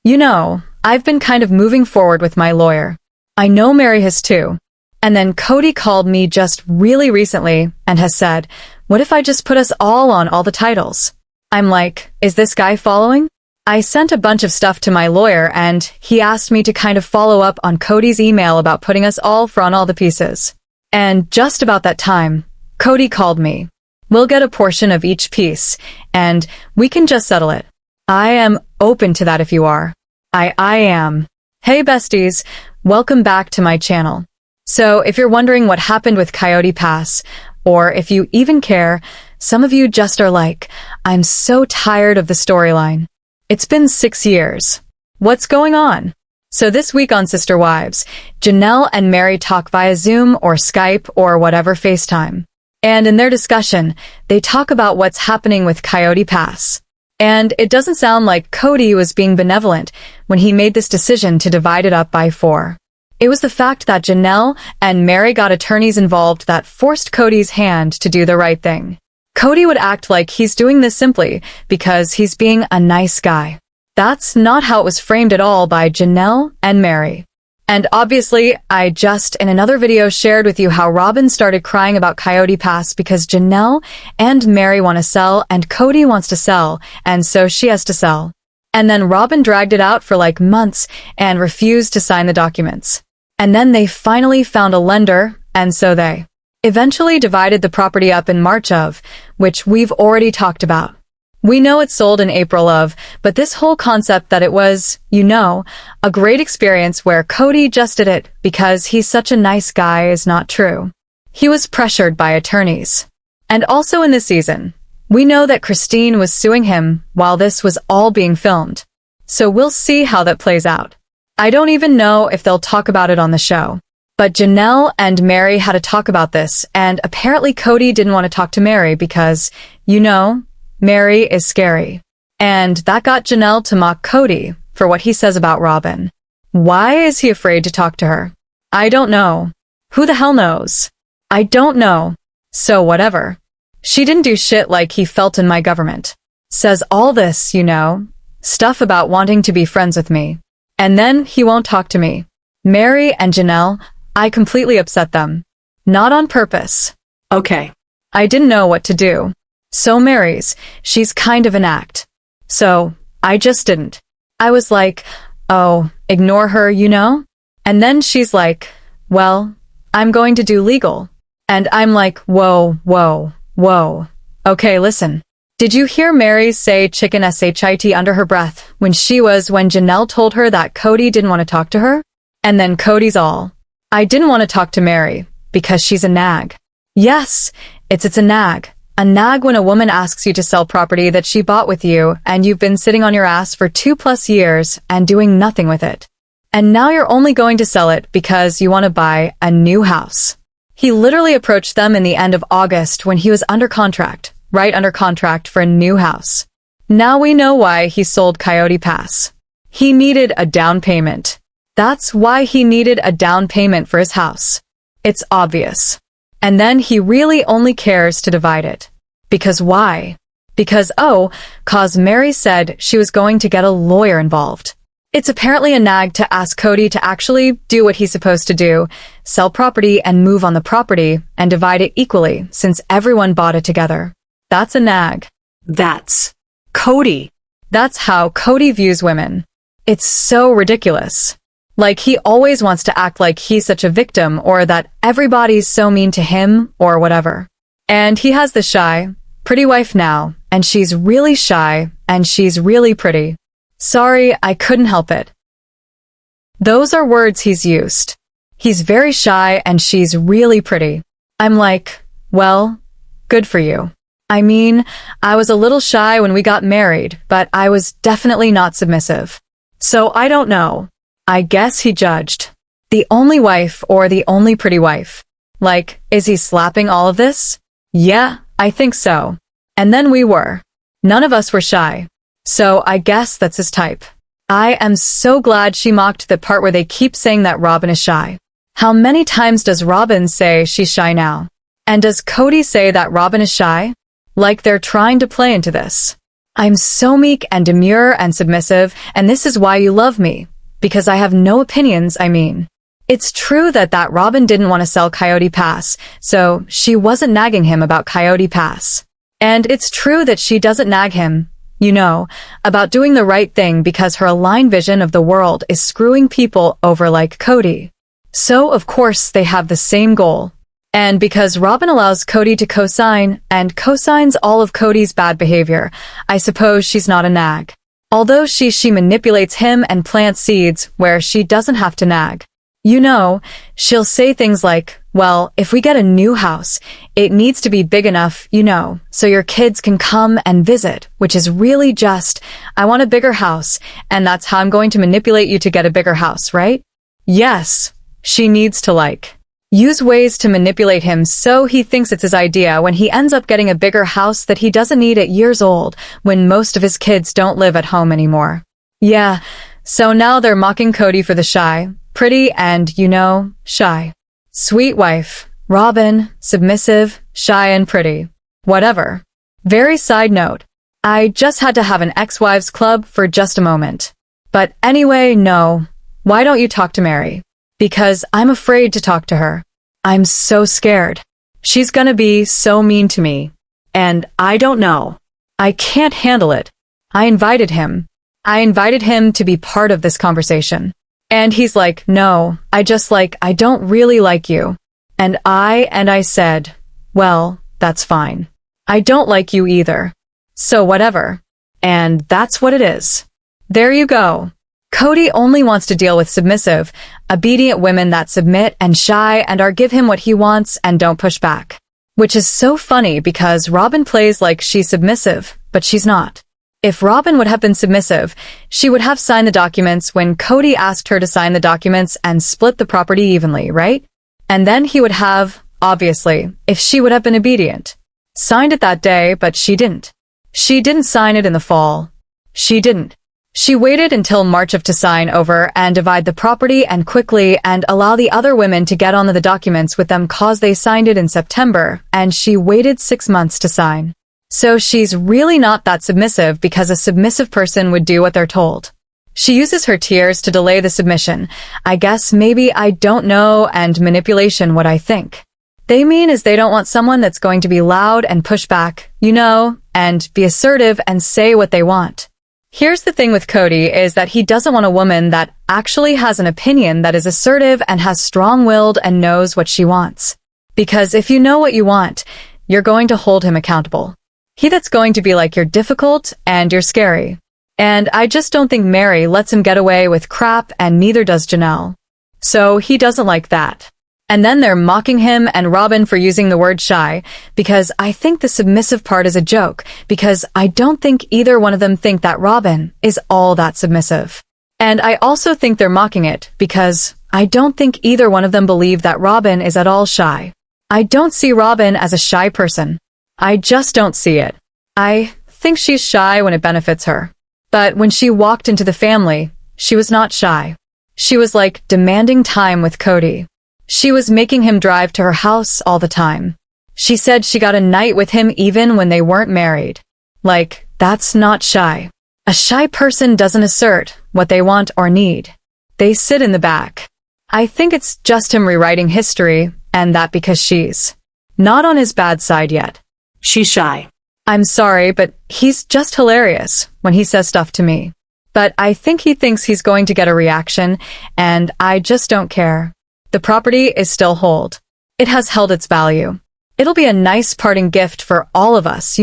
I've been kind of moving forward with my lawyer. I know Meri has too. And then Kody called me just really recently and has said, what if I just put us all on all the titles? I'm like, is this guy following? I sent a bunch of stuff to my lawyer and he asked me to kind of follow up on Kody's email about putting us all on all the pieces. And just about that time, Kody called me. We'll get a portion of each piece, and we can just settle it. I am open to that if you are. I am. Hey besties, welcome back to my channel. So if you're wondering what happened with Coyote Pass, or if you even care, some of you just are like, I'm so tired of the storyline. It's been 6 years. What's going on? So this week on Sister Wives, Janelle and Meri talk via Zoom or Skype or whatever FaceTime. And in their discussion, they talk about what's happening with Coyote Pass. And it doesn't sound like Kody was being benevolent when he made this decision to divide it up by 4. It was the fact that Janelle and Meri got attorneys involved that forced Kody's hand to do the right thing. Kody would act like he's doing this simply because he's being a nice guy. That's not how it was framed at all by Janelle and Meri. And obviously, I just in another video shared with you how Robyn started crying about Coyote Pass because Janelle and Meri want to sell and Kody wants to sell, and so she has to sell. And then Robyn dragged it out for like months and refused to sign the documents. And then they finally found a lender, and so they eventually divided the property up in March of, which we've already talked about. We know it sold in April of, but this whole concept that it was, a great experience where Kody just did it because he's such a nice guy is not true. He was pressured by attorneys. And also in this season, we know that Christine was suing him while this was all being filmed. So we'll see how that plays out. I don't even know if they'll talk about it on the show. But Janelle and Meri had to talk about this, and apparently Kody didn't want to talk to Meri because, Meri is scary. And that got Janelle to mock Kody for what he says about Robyn. Why is he afraid to talk to her? I don't know. Who the hell knows? I don't know. So whatever. She didn't do shit like he felt in my government. Says all this, stuff about wanting to be friends with me. And then he won't talk to me. Meri and Janelle, I completely upset them. Not on purpose. Okay. I didn't know what to do. So Meri's, she's kind of an act. So, I just didn't. I was like, oh, ignore her, And then she's like, well, I'm going to do legal. And I'm like, whoa. Okay, listen. Did you hear Meri say chicken shit under her breath when Janelle told her that Kody didn't want to talk to her? And then Kody's all, I didn't want to talk to Meri because she's a nag. Yes, it's a nag. A nag when a woman asks you to sell property that she bought with you and you've been sitting on your ass for 2+ years and doing nothing with it. And now you're only going to sell it because you want to buy a new house. He literally approached them in the end of August when he was under contract for a new house. Now we know why he sold Coyote Pass. He needed a down payment. That's why he needed a down payment for his house. It's obvious. And then he really only cares to divide it. Because why? Because, cause Meri said she was going to get a lawyer involved. It's apparently a nag to ask Kody to actually do what he's supposed to do, sell property and move on the property and divide it equally since everyone bought it together. That's a nag. That's Kody. That's how Kody views women. It's so ridiculous. Like he always wants to act like he's such a victim or that everybody's so mean to him or whatever. And he has the shy, pretty wife now, and she's really shy and she's really pretty. Sorry, I couldn't help it. Those are words he's used. He's very shy and she's really pretty. I'm like, well, good for you. I mean, I was a little shy when we got married, but I was definitely not submissive. So I don't know. I guess he judged. The only wife or the only pretty wife. Like, is he slapping all of this? Yeah, I think so. And then we were. None of us were shy. So I guess that's his type. I am so glad she mocked the part where they keep saying that Robyn is shy. How many times does Robyn say she's shy now? And does Kody say that Robyn is shy? Like they're trying to play into this. I'm so meek and demure and submissive, and this is why you love me. Because I have no opinions, I mean. It's true that Robyn didn't want to sell Coyote Pass, so she wasn't nagging him about Coyote Pass. And it's true that she doesn't nag him, about doing the right thing because her aligned vision of the world is screwing people over like Kody. So, of course, they have the same goal. And because Robyn allows Kody to co-sign and co-signs all of Kody's bad behavior, I suppose she's not a nag. Although she manipulates him and plants seeds where she doesn't have to nag. She'll say things like, well, if we get a new house, it needs to be big enough, so your kids can come and visit, which is really just, I want a bigger house, and that's how I'm going to manipulate you to get a bigger house, right? Yes, she needs to use ways to manipulate him so he thinks it's his idea when he ends up getting a bigger house that he doesn't need at years old when most of his kids don't live at home anymore. Yeah, so now they're mocking Kody for the shy, pretty, and, shy. Sweet wife, Robyn, submissive, shy and pretty. Whatever. Very side note. I just had to have an ex-wives club for just a moment. But anyway, no. Why don't you talk to Meri? Because I'm afraid to talk to her. I'm so scared. She's gonna be so mean to me. And I don't know. I can't handle it. I invited him to be part of this conversation. And he's like, no, I don't really like you. And I said, well, that's fine. I don't like you either. So whatever. And that's what it is. There you go. Kody only wants to deal with submissive, obedient women that submit and shy and give him what he wants and don't push back. Which is so funny because Robyn plays like she's submissive, but she's not. If Robyn would have been submissive, she would have signed the documents when Kody asked her to sign the documents and split the property evenly, right? And then he would have, obviously, if she would have been obedient. Signed it that day, but she didn't. She didn't sign it in the fall. She didn't. She waited until March to sign over and divide the property and quickly and allow the other women to get on the documents with them cause they signed it in September, and she waited 6 months to sign. So she's really not that submissive because a submissive person would do what they're told. She uses her tears to delay the submission. I guess maybe I don't know and manipulation what I think. They mean is they don't want someone that's going to be loud and push back, and be assertive and say what they want. Here's the thing with Kody is that he doesn't want a woman that actually has an opinion that is assertive and has strong-willed and knows what she wants. Because if you know what you want, you're going to hold him accountable. He that's going to be like you're difficult and you're scary. And I just don't think Meri lets him get away with crap and neither does Janelle. So he doesn't like that. And then they're mocking him and Robyn for using the word shy because I think the submissive part is a joke because I don't think either one of them think that Robyn is all that submissive. And I also think they're mocking it because I don't think either one of them believe that Robyn is at all shy. I don't see Robyn as a shy person. I just don't see it. I think she's shy when it benefits her. But when she walked into the family, she was not shy. She was demanding time with Kody. She was making him drive to her house all the time. She said she got a night with him even when they weren't married. That's not shy. A shy person doesn't assert what they want or need. They sit in the back. I think it's just him rewriting history, and that because she's not on his bad side yet. She's shy. I'm sorry, but he's just hilarious when he says stuff to me. But I think he thinks he's going to get a reaction, and I just don't care. The property is still hold. It has held its value. It'll be a nice parting gift for all of us,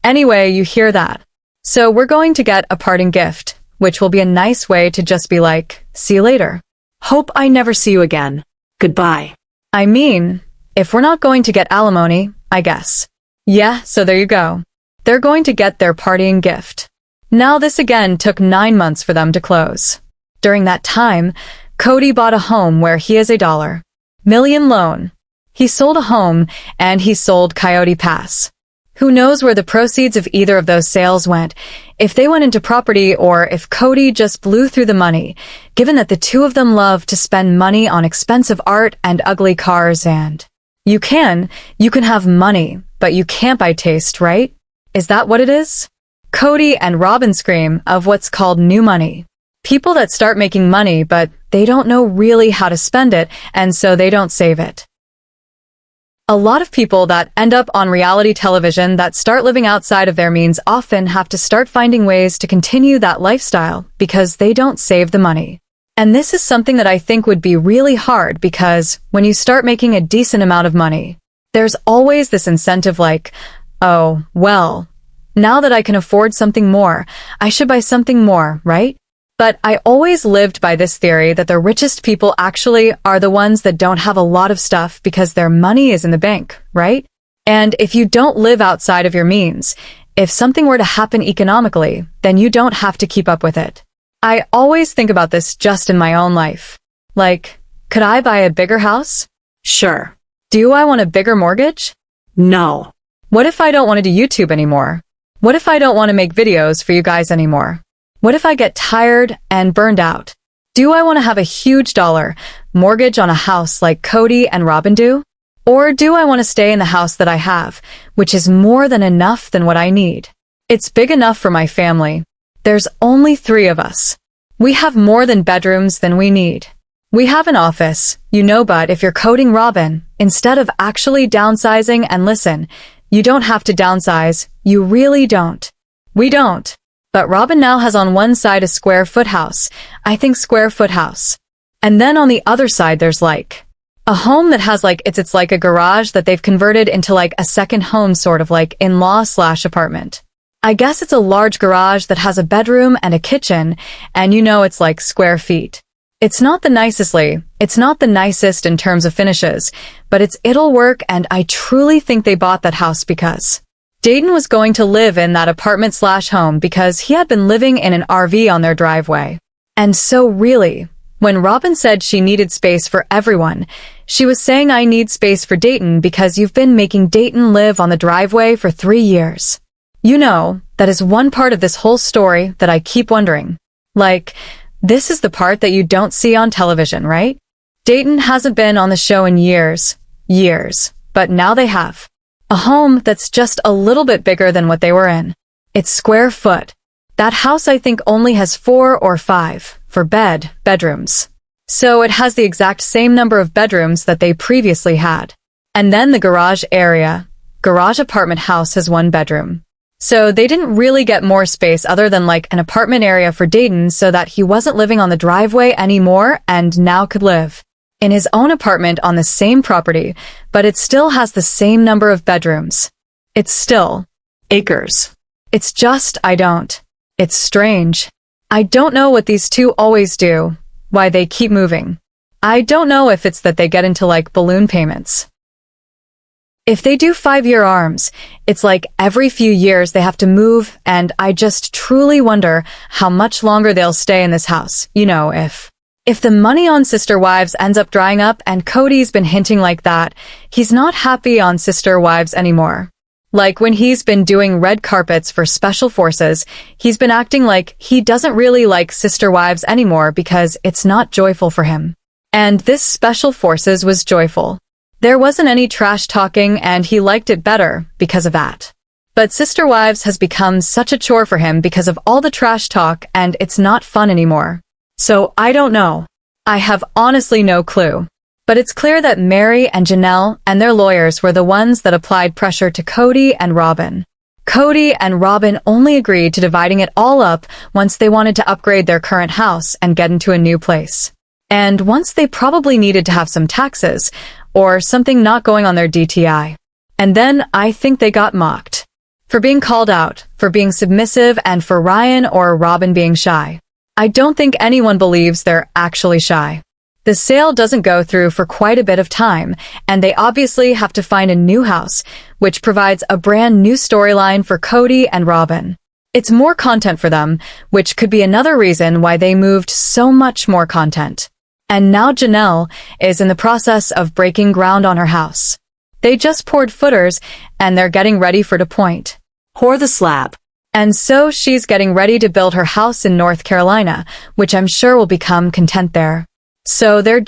Anyway, you hear that. So we're going to get a parting gift, which will be a nice way to just be like, see you later. Hope I never see you again. Goodbye. I mean, if we're not going to get alimony, I guess. Yeah, so there you go. They're going to get their partying gift. Now this again took 9 months for them to close. During that time, Kody bought a home where he has a $1 million loan. He sold a home and he sold Coyote Pass. Who knows where the proceeds of either of those sales went, if they went into property or if Kody just blew through the money, given that the two of them love to spend money on expensive art and ugly cars and... You can have money, but you can't buy taste, right? Is that what it is? Kody and Robyn scream of what's called new money. People that start making money, but they don't know really how to spend it, and so they don't save it. A lot of people that end up on reality television that start living outside of their means often have to start finding ways to continue that lifestyle because they don't save the money. And this is something that I think would be really hard because when you start making a decent amount of money, there's always this incentive like, oh, well, now that I can afford something more, I should buy something more, right? But I always lived by this theory that the richest people actually are the ones that don't have a lot of stuff because their money is in the bank, right? And if you don't live outside of your means, if something were to happen economically, then you don't have to keep up with it. I always think about this just in my own life. Like, could I buy a bigger house? Sure. Do I want a bigger mortgage? No. What if I don't want to do YouTube anymore? What if I don't want to make videos for you guys anymore? What if I get tired and burned out? Do I want to have a huge dollar mortgage on a house like Kody and Robyn do? Or do I want to stay in the house that I have, which is more than enough than what I need? It's big enough for my family. There's only 3 of us. We have more than bedrooms than we need. We have an office, but if you're Kody Robyn, instead of actually downsizing, and listen, you don't have to downsize, you really don't. We don't. But Robyn now has on one side a square-foot house, I think square-foot house. And then on the other side there's like a home that has it's like a garage that they've converted into like a second home, sort of like in-law/apartment. I guess it's a large garage that has a bedroom and a kitchen, and it's like square feet. It's not the nicest in terms of finishes, but it'll work, and I truly think they bought that house because Dayton was going to live in that apartment/home because he had been living in an RV on their driveway. And so really, when Robyn said she needed space for everyone, she was saying I need space for Dayton because you've been making Dayton live on the driveway for 3 years. That is one part of this whole story that I keep wondering. This is the part that you don't see on television, right? Dayton hasn't been on the show in years, but now they have. A home that's just a little bit bigger than what they were in. It's square foot. That house I think only has 4 or 5 for bedrooms. So it has the exact same number of bedrooms that they previously had. And then the garage apartment house has 1 bedroom. So they didn't really get more space other than an apartment area for Dayton so that he wasn't living on the driveway anymore and now could live in his own apartment on the same property, but it still has the same number of bedrooms. It's still Acres. It's just, it's strange. I don't know what these 2 always do, why they keep moving. I don't know if it's that they get into balloon payments. If they do 5-year arms, it's like every few years they have to move, and I just truly wonder how much longer they'll stay in this house, If the money on Sister Wives ends up drying up, and Kody's been hinting like that, he's not happy on Sister Wives anymore. Like when he's been doing red carpets for Special Forces, he's been acting like he doesn't really like Sister Wives anymore because it's not joyful for him. And this Special Forces was joyful. There wasn't any trash talking, and he liked it better because of that. But Sister Wives has become such a chore for him because of all the trash talk, and it's not fun anymore. So I don't know. I have honestly no clue. But it's clear that Meri and Janelle and their lawyers were the ones that applied pressure to Kody and Robyn. Kody and Robyn only agreed to dividing it all up once they wanted to upgrade their current house and get into a new place. And once they probably needed to have some taxes, or something not going on their DTI. And then I think they got mocked. For being called out, for being submissive, and for Ryan or Robyn being shy. I don't think anyone believes they're actually shy. The sale doesn't go through for quite a bit of time, and they obviously have to find a new house, which provides a brand new storyline for Kody and Robyn. It's more content for them, which could be another reason why they moved so much more content. And now Janelle is in the process of breaking ground on her house. They just poured footers, and they're getting ready for to point. Pour the slab. And so she's getting ready to build her house in North Carolina, which I'm sure will become content there. So they're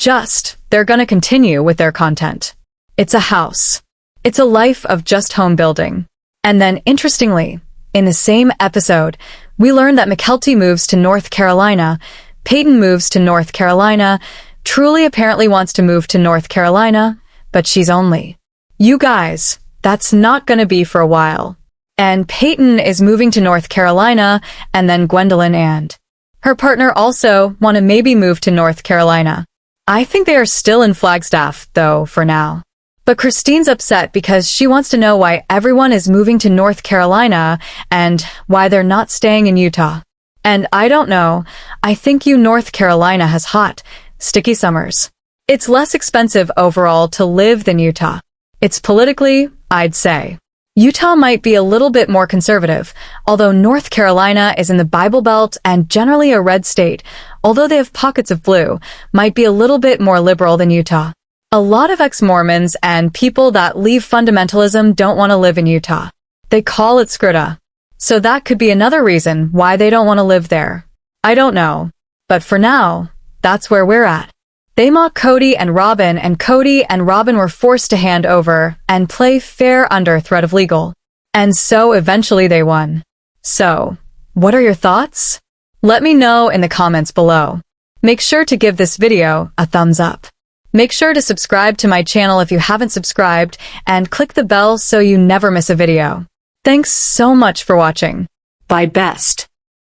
gonna continue with their content. It's a house. It's a life of just home building. And then interestingly In the same episode, we learn that Mykelti moves to North Carolina, Peyton moves to North Carolina, Truly apparently wants to move to North Carolina, but she's only. You guys, that's not gonna be for a while. And Peyton is moving to North Carolina, and then Gwendolyn and her partner also want to maybe move to North Carolina. I think they are still in Flagstaff, though, for now. But Christine's upset because she wants to know why everyone is moving to North Carolina and why they're not staying in Utah. And I don't know, I think North Carolina has hot, sticky summers. It's less expensive overall to live than Utah. It's politically, I'd say. Utah might be a little bit more conservative, although North Carolina is in the Bible Belt and generally a red state, although they have pockets of blue, might be a little bit more liberal than Utah. A lot of ex-Mormons and people that leave fundamentalism don't want to live in Utah. They call it Scritta. So that could be another reason why they don't want to live there. I don't know. But for now, that's where we're at. They mock Kody and Robyn, and Kody and Robyn were forced to hand over and play fair under threat of legal. And so eventually they won. So, what are your thoughts? Let me know in the comments below. Make sure to give this video a thumbs up. Make sure to subscribe to my channel if you haven't subscribed, and click the bell so you never miss a video. Thanks so much for watching. Bye best.